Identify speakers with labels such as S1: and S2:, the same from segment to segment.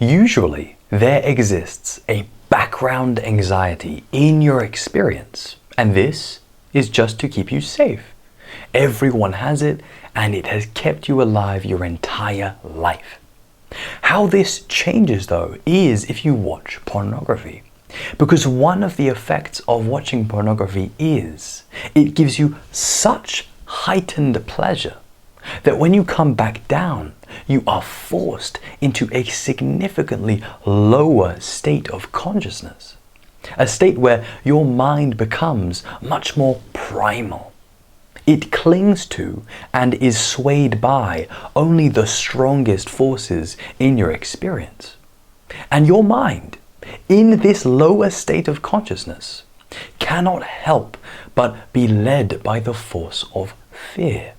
S1: Usually, there exists a background anxiety in your experience, and this is just to keep you safe. Everyone has it, and it has kept you alive your entire life. How this changes, though, is if you watch pornography. Because one of the effects of watching pornography is it gives you such heightened pleasure that when you come back down, you are forced into a significantly lower state of consciousness. A state where your mind becomes much more primal. It clings to and is swayed by only the strongest forces in your experience. And your mind, in this lower state of consciousness, cannot help but be led by the force of fear.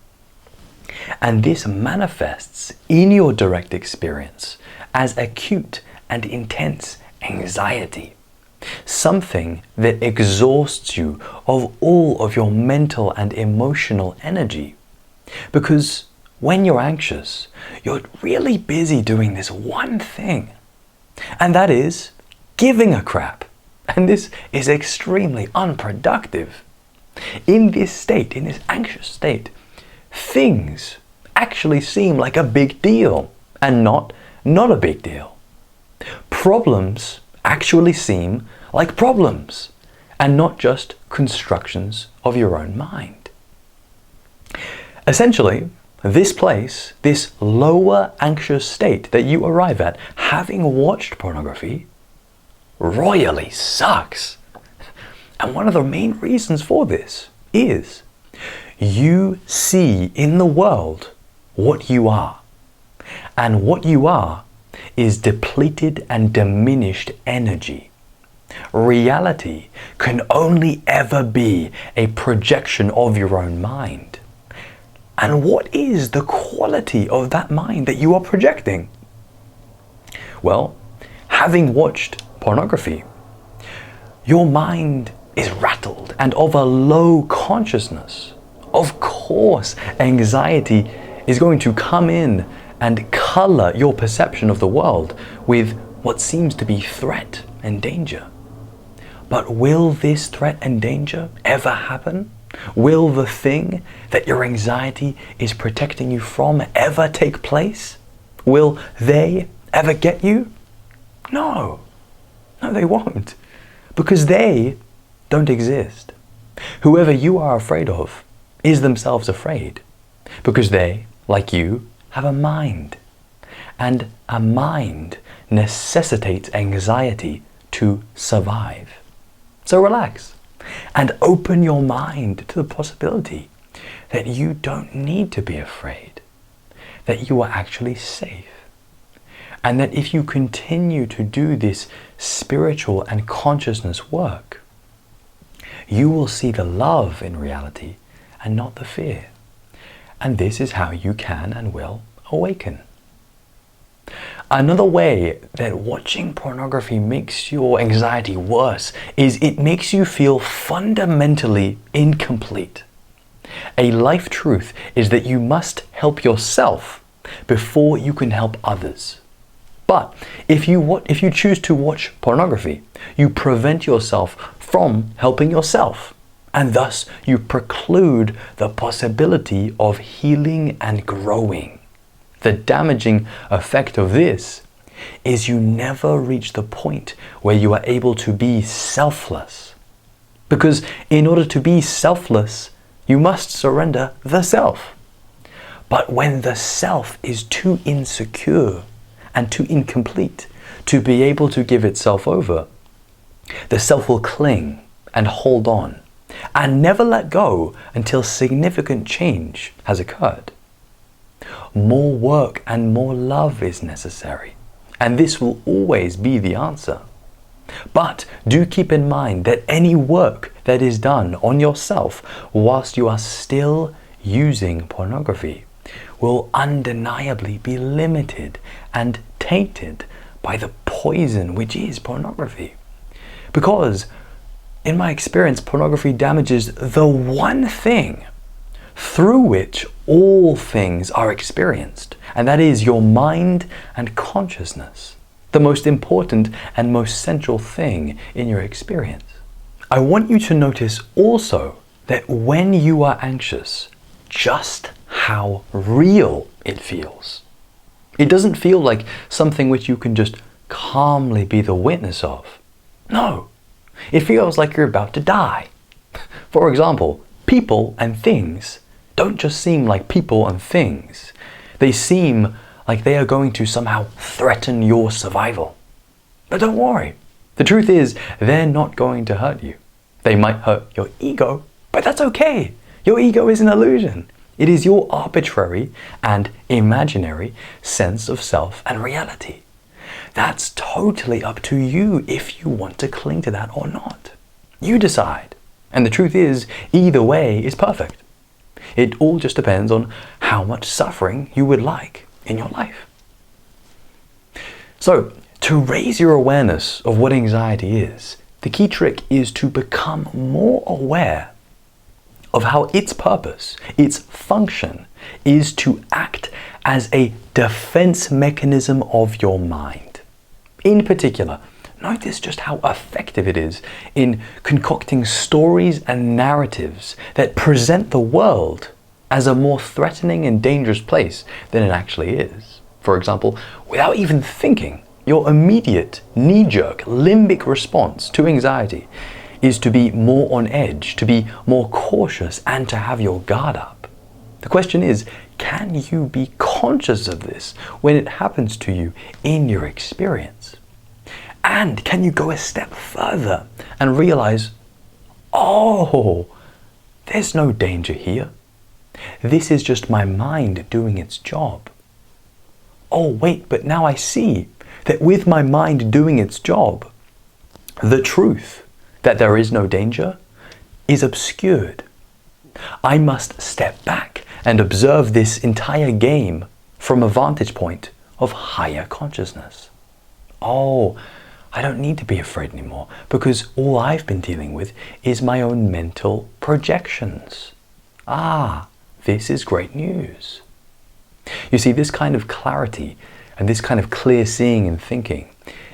S1: And this manifests in your direct experience as acute and intense anxiety. Something that exhausts you of all of your mental and emotional energy. Because when you're anxious, you're really busy doing this one thing. And that is giving a crap. And this is extremely unproductive. In this state, in this anxious state, things actually seem like a big deal and not a big deal. Problems actually seem like problems and not just constructions of your own mind. Essentially, this place, this lower anxious state that you arrive at having watched pornography royally sucks. And one of the main reasons for this is you see in the world what you are. And what you are is depleted and diminished energy. Reality can only ever be a projection of your own mind. And what is the quality of that mind that you are projecting? Well, having watched pornography, your mind is rattled and of a low consciousness. Of course, anxiety is going to come in and color your perception of the world with what seems to be threat and danger. But will this threat and danger ever happen? Will the thing that your anxiety is protecting you from ever take place? Will they ever get you? No. No, they won't. Because they don't exist. Whoever you are afraid of is themselves afraid. Because they, like you, have a mind. And a mind necessitates anxiety to survive. So relax and open your mind to the possibility that you don't need to be afraid, that you are actually safe, and that if you continue to do this spiritual and consciousness work, you will see the love in reality and not the fear. And this is how you can and will awaken. Another way that watching pornography makes your anxiety worse is it makes you feel fundamentally incomplete. A life truth is that you must help yourself before you can help others. But if you choose to watch pornography, you prevent yourself from helping yourself. And thus you preclude the possibility of healing and growing. The damaging effect of this is you never reach the point where you are able to be selfless. Because in order to be selfless, you must surrender the self. But when the self is too insecure and too incomplete to be able to give itself over, the self will cling and hold on and never let go until significant change has occurred. More work and more love is necessary, and this will always be the answer. But do keep in mind that any work that is done on yourself whilst you are still using pornography will undeniably be limited and tainted by the poison which is pornography. Because in my experience, pornography damages the one thing through which all things are experienced, and that is your mind and consciousness. the most important and most central thing in your experience. I want you to notice also that when you are anxious, just how real it feels. It doesn't feel like something which you can just calmly be the witness of. No, it feels like you're about to die. For example, people and things don't just seem like people and things. They seem like they are going to somehow threaten your survival. But don't worry. The truth is, they're not going to hurt you. They might hurt your ego, but that's okay. Your ego is an illusion. It is your arbitrary and imaginary sense of self and reality. That's totally up to you if you want to cling to that or not. You decide. And the truth is, either way is perfect. It all just depends on how much suffering you would like in your life. So, to raise your awareness of what anxiety is, the key trick is to become more aware of how its purpose, its function, is to act as a defense mechanism of your mind. In particular, notice just how effective it is in concocting stories and narratives that present the world as a more threatening and dangerous place than it actually is. For example, without even thinking, your immediate, knee-jerk, limbic response to anxiety is to be more on edge, to be more cautious, and to have your guard up. The question is, can you be conscious of this when it happens to you in your experience? And can you go a step further and realize, oh, there's no danger here. This is just my mind doing its job. Oh, wait, but now I see that with my mind doing its job, the truth that there is no danger is obscured. I must step back and observe this entire game from a vantage point of higher consciousness. Oh, I don't need to be afraid anymore because all I've been dealing with is my own mental projections. Ah, this is great news. You see, this kind of clarity and this kind of clear seeing and thinking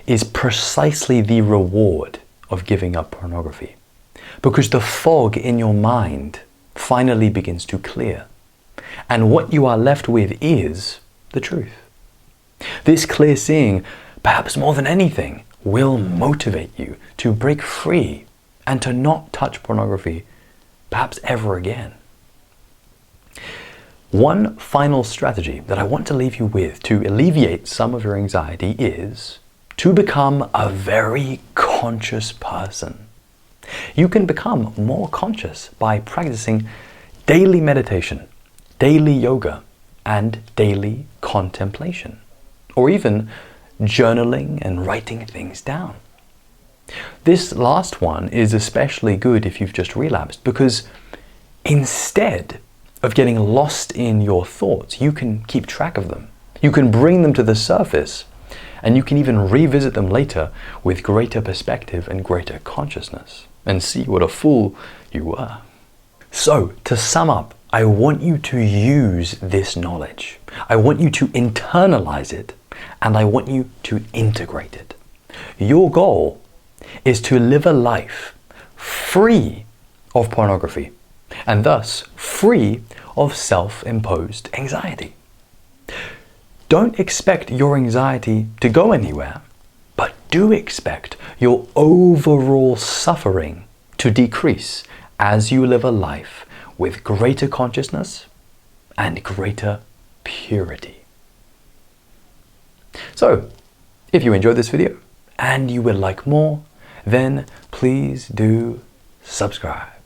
S1: is precisely the reward of giving up pornography, because the fog in your mind finally begins to clear, and what you are left with is the truth. This clear seeing, perhaps more than anything, will motivate you to break free and to not touch pornography perhaps ever again. One final strategy that I want to leave you with to alleviate some of your anxiety is to become a very conscious person. You can become more conscious by practicing daily meditation, daily yoga, and daily contemplation, or even journaling and writing things down. This last one is especially good if you've just relapsed, because instead of getting lost in your thoughts, you can keep track of them. You can bring them to the surface, and you can even revisit them later with greater perspective and greater consciousness, and see what a fool you were. So, to sum up, I want you to use this knowledge. I want you to internalize it, and I want you to integrate it. Your goal is to live a life free of pornography, and thus free of self-imposed anxiety. Don't expect your anxiety to go anywhere, but do expect your overall suffering to decrease as you live a life with greater consciousness and greater purity. So, if you enjoyed this video and you would like more, then please do subscribe.